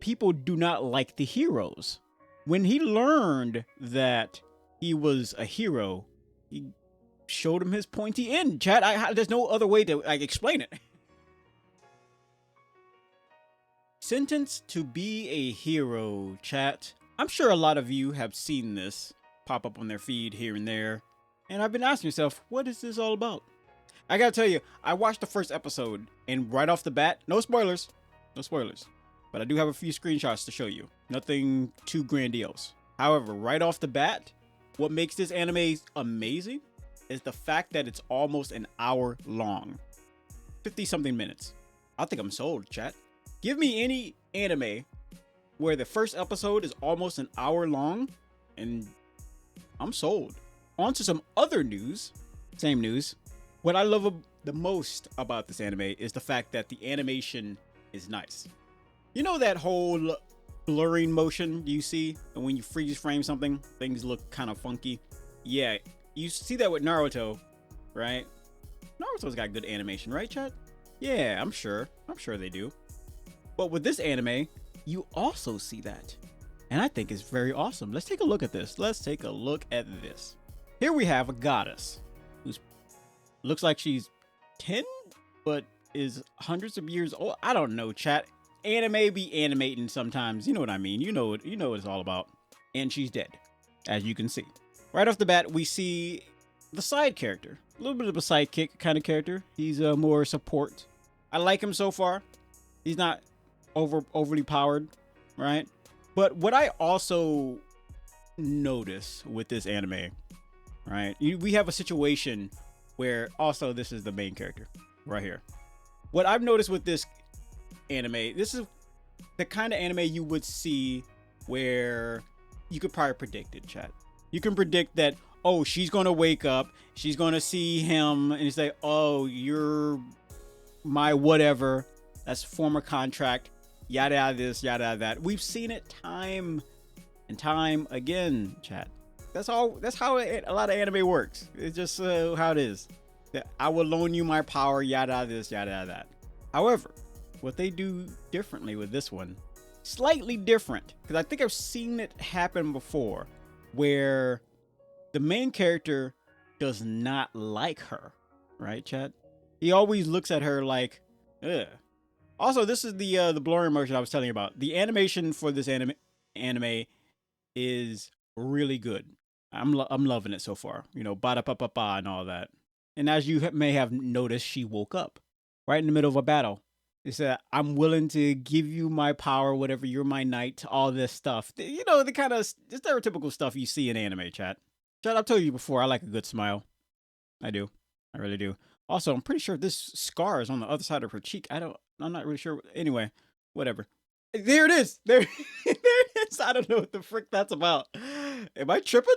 people do not like the heroes. When he learned that he was a hero, he showed him his pointy end. Chat, there's no other way to explain it. Sentenced to be a hero, chat. I'm sure a lot of you have seen this pop up on their feed here and there, and I've been asking myself, what is this all about? I gotta tell you, I watched the first episode, and right off the bat, no spoilers, but I do have a few screenshots to show you. Nothing too grandiose. However, right off the bat, what makes this anime amazing is the fact that it's almost an hour long. 50-something minutes. I think I'm sold, chat. Give me any anime where the first episode is almost an hour long, and I'm sold. On to some other news. Same news. What I love the most about this anime is the fact that the animation is nice. You know that whole blurring motion you see when you freeze frame something, things look kind of funky? Yeah, you see that with Naruto, right? Naruto's got good animation, right, chat? Yeah, I'm sure they do. But with this anime, you also see that. And I think it's very awesome. Let's take a look at this. Here we have a goddess who looks like she's 10, but is hundreds of years old. I don't know, chat. Anime be animating sometimes. You know what I mean. You know what it's all about. And she's dead, as you can see. Right off the bat, we see the side character. A little bit of a sidekick kind of character. He's more support. I like him so far. He's not overly powered, right? But what I also notice with this anime, right? We have a situation where also this is the main character right here. What I've noticed with this anime, this is the kind of anime you would see where you could probably predict it, chat. You can predict that, oh, she's going to wake up, she's going to see him, and say, oh, you're my whatever. That's former contract, yada yada this, yada yada that. We've seen it time and time again, chat. That's how a lot of anime works. It's just how it is. That I will loan you my power, yada yada this, yada yada that. However, what they do differently with this one, slightly different, because I think I've seen it happen before, where the main character does not like her, right, chat? He always looks at her like, ugh. Also, this is the blurring motion I was telling you about. The animation for this anime is really good. I'm loving it so far. You know, ba da pa pa pa and all that. And as you may have noticed, she woke up right in the middle of a battle. It said, I'm willing to give you my power, whatever, you're my knight, all this stuff. You know, the kind of stereotypical stuff you see in anime, chat. Chat, I've told you before, I like a good smile. I do. I really do. Also, I'm pretty sure this scar is on the other side of her cheek. I'm not really sure. Anyway, whatever. There it is. There it is. I don't know what the frick that's about. Am I tripping?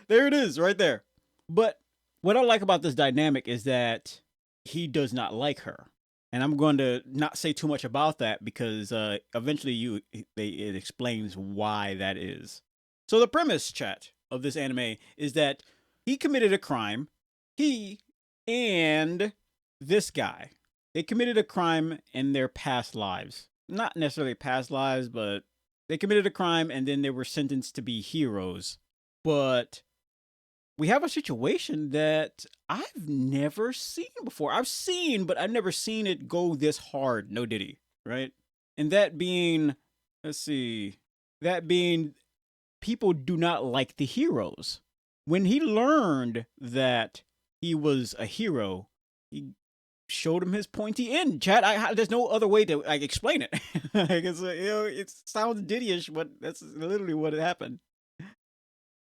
There it is, right there. But what I like about this dynamic is that he does not like her. And I'm going to not say too much about that because eventually it explains why that is. So the premise, chat, of this anime is that he committed a crime. He and this guy, they committed a crime in their past lives. Not necessarily past lives, but they committed a crime and then they were sentenced to be heroes. But we have a situation that I've never seen before. I've seen, but I've never seen it go this hard. No diddy, right? And that being, people do not like the heroes. When he learned that he was a hero, he showed him his pointy end. Chat, there's no other way to explain it. It sounds diddyish, but that's literally what happened.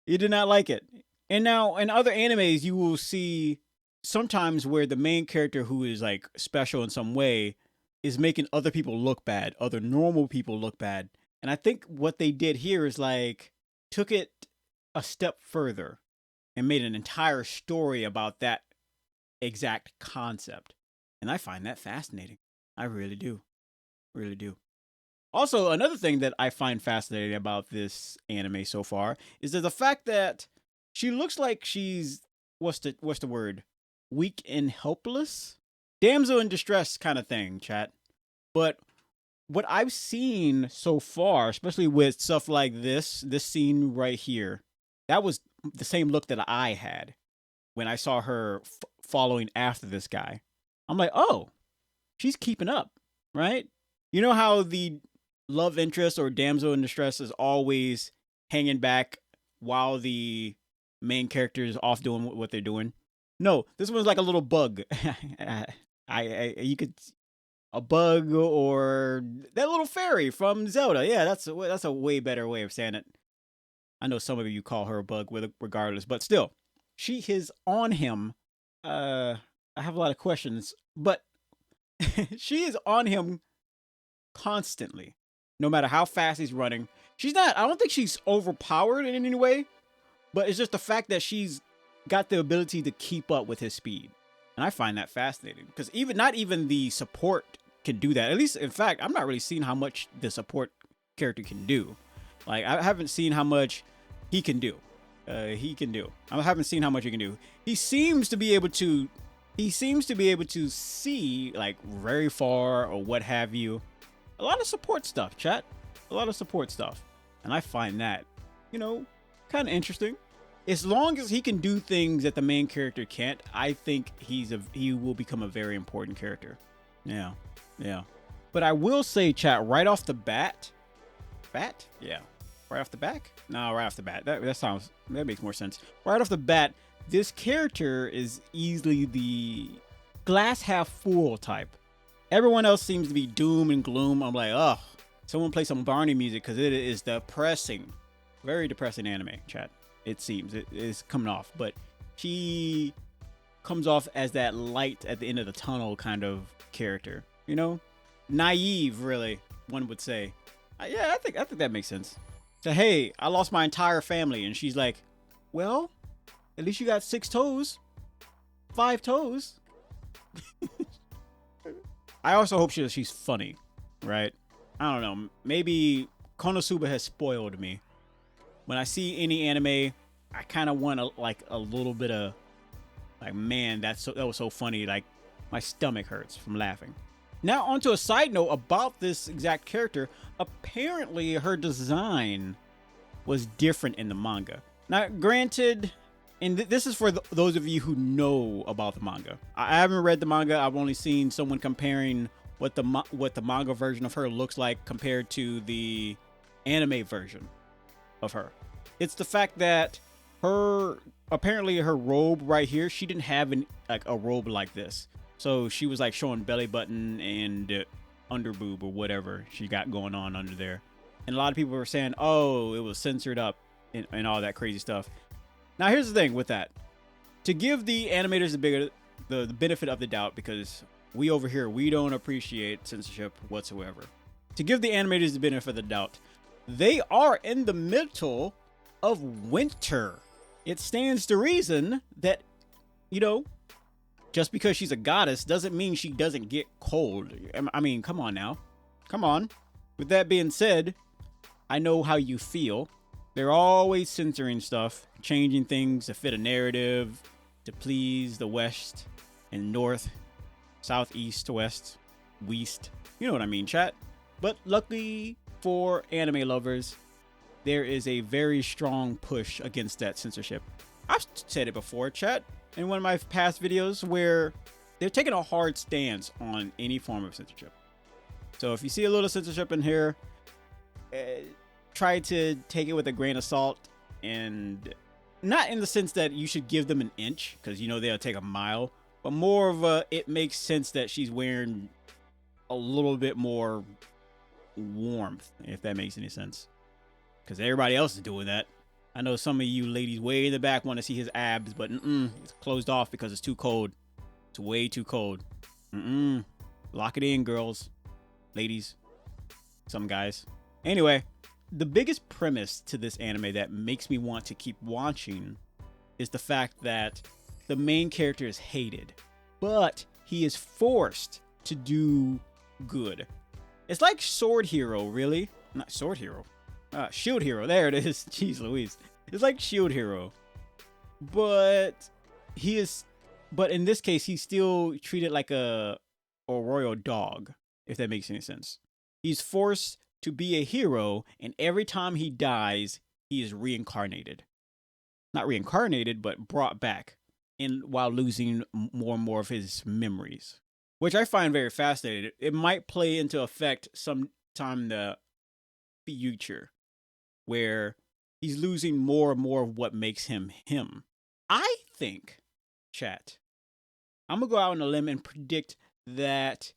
He did not like it. And now in other animes, you will see sometimes where the main character who is like special in some way is making other people look bad, other normal people look bad. And I think what they did here is like took it a step further and made an entire story about that exact concept. And I find that fascinating. I really do. Really do. Also, another thing that I find fascinating about this anime so far is that the fact that she looks like she's, what's the word? Weak and helpless? Damsel in distress kind of thing, chat. But what I've seen so far, especially with stuff like this scene right here, that was the same look that I had when I saw her following after this guy. I'm like, oh, she's keeping up, right? You know how the love interest or damsel in distress is always hanging back while the main character is off doing what they're doing? No, this one's like a little bug. You could a bug or that little fairy from Zelda. Yeah, that's a way better way of saying it. I know some of you call her a bug regardless, but still, she is on him. I have a lot of questions, but she is on him constantly, no matter how fast he's running. She's not. I don't think she's overpowered in any way, but it's just the fact that she's got the ability to keep up with his speed, and I find that fascinating because not even the support can do that. At least, in fact, I'm not really seeing how much the support character can do. Like, I haven't seen how much he can do. I haven't seen how much he can do. He seems to be able to see like very far or what have you. A lot of support stuff, chat. A lot of support stuff, and I find that, kind of interesting. As long as he can do things that the main character can't, I think he will become a very important character. Yeah. But I will say, chat, right off the bat, yeah. Right off the back? No, right off the bat. That makes more sense. Right off the bat, this character is easily the glass half full type. Everyone else seems to be doom and gloom. I'm like, oh, someone play some Barney music because it is depressing. Very depressing anime, chat. It seems it is coming off, but she comes off as that light at the end of the tunnel kind of character. Naive, really, one would say. Yeah, I think that makes sense. So, hey, I lost my entire family, and she's like, well, at least you got 6 toes, 5 toes. I also hope she's funny, right? I don't know. Maybe Konosuba has spoiled me. When I see any anime, I kind of want a little bit of like, man, that was so funny. Like, my stomach hurts from laughing. Now, onto a side note about this exact character. Apparently, her design was different in the manga. Now, granted, and this is for those of you who know about the manga. I haven't read the manga. I've only seen someone comparing what the manga version of her looks like compared to the anime version of her. It's the fact that apparently her robe right here, she didn't have a robe like this. So she was like showing belly button and under boob or whatever she got going on under there. And a lot of people were saying, oh, it was censored up and all that crazy stuff. Now, here's the thing with that. To give the animators the benefit of the doubt, because we over here, we don't appreciate censorship whatsoever. To give the animators the benefit of the doubt, they are in the middle of winter. It stands to reason that, just because she's a goddess doesn't mean she doesn't get cold. I mean, come on now. Come on. With that being said, I know how you feel. They're always censoring stuff, changing things to fit a narrative, to please the West and North, South, East, West, West. You know what I mean, chat? But luckily for anime lovers, there is a very strong push against that censorship. I've said it before, chat, in one of my past videos, where they're taking a hard stance on any form of censorship. So if you see a little censorship in here, try to take it with a grain of salt, and not in the sense that you should give them an inch, because they'll take a mile, but more of it makes sense that she's wearing a little bit more warmth, if that makes any sense, because everybody else is doing that. I know some of you ladies way in the back want to see his abs, but it's closed off because it's too cold. It's way too cold. Lock it in, girls, ladies, some guys. Anyway, the biggest premise to this anime that makes me want to keep watching is the fact that the main character is hated, but he is forced to do good. It's like Sword Hero, really. Not Sword Hero. Shield Hero. There it is. Jeez Louise. It's like Shield Hero. But in this case, he's still treated like a royal dog, if that makes any sense. He's forced to be a hero, and every time he dies, he is reincarnated. Not reincarnated, but brought back, while losing more and more of his memories, which I find very fascinating. It might play into effect sometime in the future, where he's losing more and more of what makes him him. I think, chat, I'm gonna go out on a limb and predict that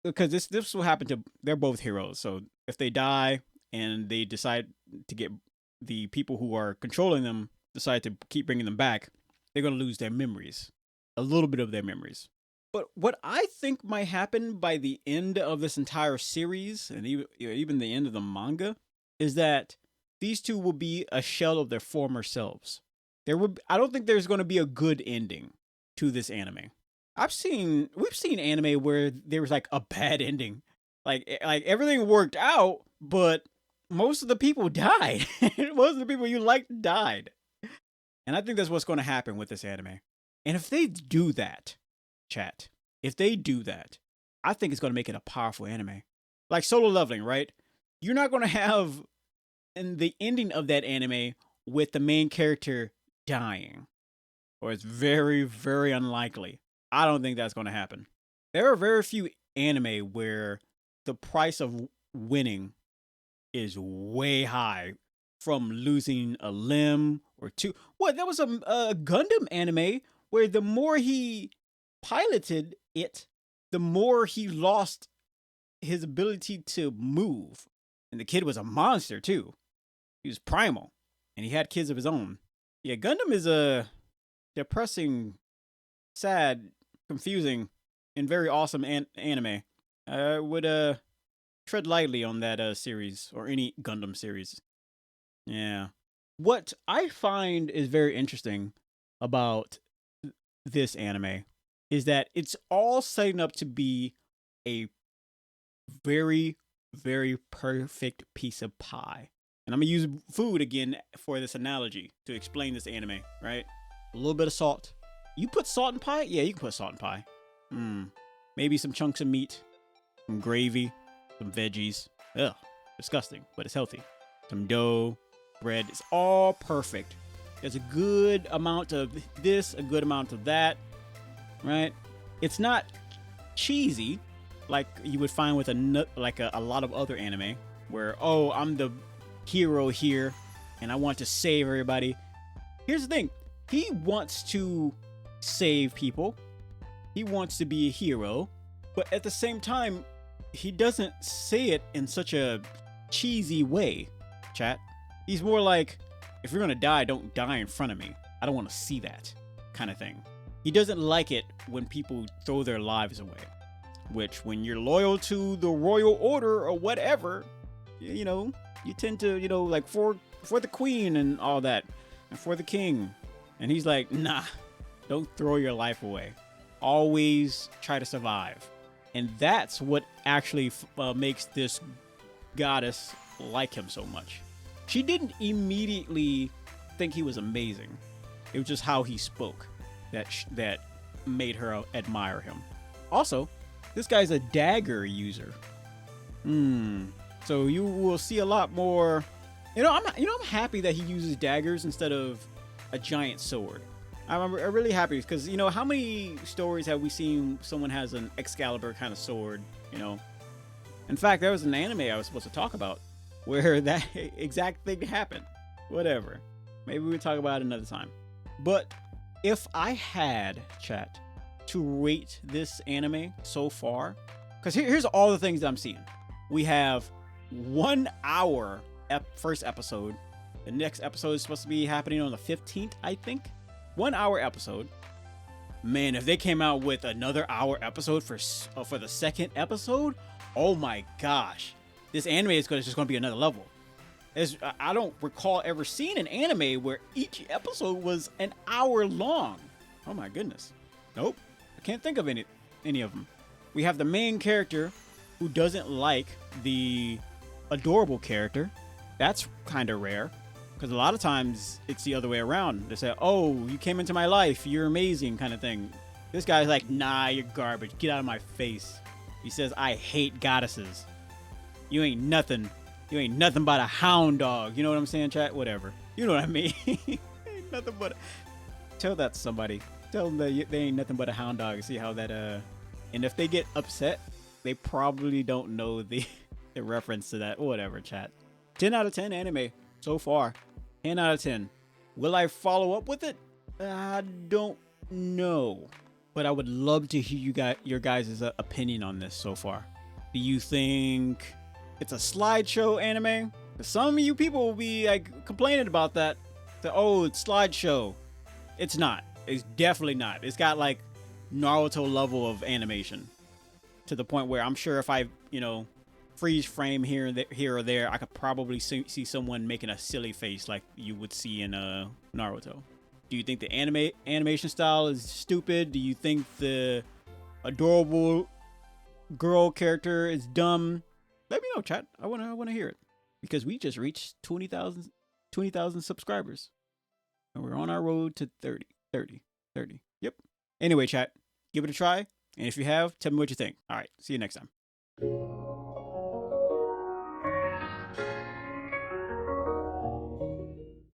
because this will happen to, they're both heroes. So if they die and they decide to get the people who are controlling them decide to keep bringing them back, they're gonna lose their memories, a little bit of their memories. But what I think might happen by the end of this entire series, and even the end of the manga, is that these two will be a shell of their former selves. I don't think there's going to be a good ending to this anime. We've seen anime where there was like a bad ending, like everything worked out, but most of the people died. Most of the people you liked died, and I think that's what's going to happen with this anime. And if they do that, chat, if they do that, I think it's going to make it a powerful anime. Like Solo Leveling, right? You're not going to have in the ending of that anime with the main character dying, or it's very, very unlikely. I don't think that's going to happen. There are very few anime where the price of winning is way high, from losing a limb or two. What? There was a Gundam anime where the more he piloted it, the more he lost his ability to move. And the kid was a monster too. He was primal, and he had kids of his own. Yeah, Gundam is a depressing, sad, confusing, and very awesome anime. I would tread lightly on that series, or any Gundam series. Yeah. What I find is very interesting about this anime is that it's all setting up to be a very, very perfect piece of pie. And I'm going to use food again for this analogy to explain this anime, right? A little bit of salt. You put salt in pie? Yeah, you can put salt in pie. Maybe some chunks of meat, some gravy, some veggies. Ugh, disgusting, but it's healthy. Some dough, bread. It's all perfect. There's a good amount of this, a good amount of that, right? It's not cheesy like you would find with a lot of other anime where, oh, I'm the hero here and I want to save everybody. Here's the thing. He wants to save people. He wants to be a hero, but at the same time, he doesn't say it in such a cheesy way, chat. He's more like, if you're gonna die, don't die in front of me. I don't want to see that kind of thing. He doesn't like it when people throw their lives away, which when you're loyal to the royal order or whatever, you know, you tend to, you know, like for the queen and all that, and for the king. And he's like, nah, don't throw your life away. Always try to survive. And that's what actually makes this goddess like him so much. She didn't immediately think he was amazing. It was just how he spoke that made her admire him. Also, this guy's a dagger user. So you will see a lot more. I'm happy that he uses daggers instead of a giant sword. I'm really happy because, you know, how many stories have we seen someone has an Excalibur kind of sword, you know? In fact, there was an anime I was supposed to talk about where that exact thing happened. Whatever. Maybe we'll talk about it another time. But if I had, chat, to rate this anime so far, because here's all the things that I'm seeing. We have 1 hour first episode. The next episode is supposed to be happening on the 15th, I think. 1 hour episode. Man, if they came out with another hour episode for the second episode, oh my gosh, this anime is just going to be another level. I don't recall ever seeing an anime where each episode was an hour long. Oh my goodness. Nope, I can't think of any of them. We have the main character who doesn't like the adorable character. That's kind of rare. Because a lot of times it's the other way around. They say, oh, you came into my life, you're amazing, kind of thing. This guy's like, nah, you're garbage. Get out of my face. He says, I hate goddesses. You ain't nothing. You ain't nothing but a hound dog. You know what I'm saying, chat? Whatever. You know what I mean? Ain't nothing but. Tell that to somebody. Tell them that they ain't nothing but a hound dog. See how that And if they get upset, they probably don't know the the reference to that. Whatever, chat. 10 out of 10 anime so far. 10 out of 10. Will I follow up with it? I don't know. But I would love to hear your guys' opinion on this so far. Do you think it's a slideshow anime? Some of you people will be like complaining about that. Oh, it's slideshow. It's not. It's definitely not. It's got like Naruto level of animation to the point where I'm sure if I, freeze frame here or there, I could probably see someone making a silly face like you would see in Naruto. Do you think the animation style is stupid? Do you think the adorable girl character is dumb? Let me know, chat. I wanna hear it because we just reached 20,000 subscribers, and we're on our road to 30. Yep. Anyway, chat, give it a try, and if you have, tell me what you think. All right, see you next time.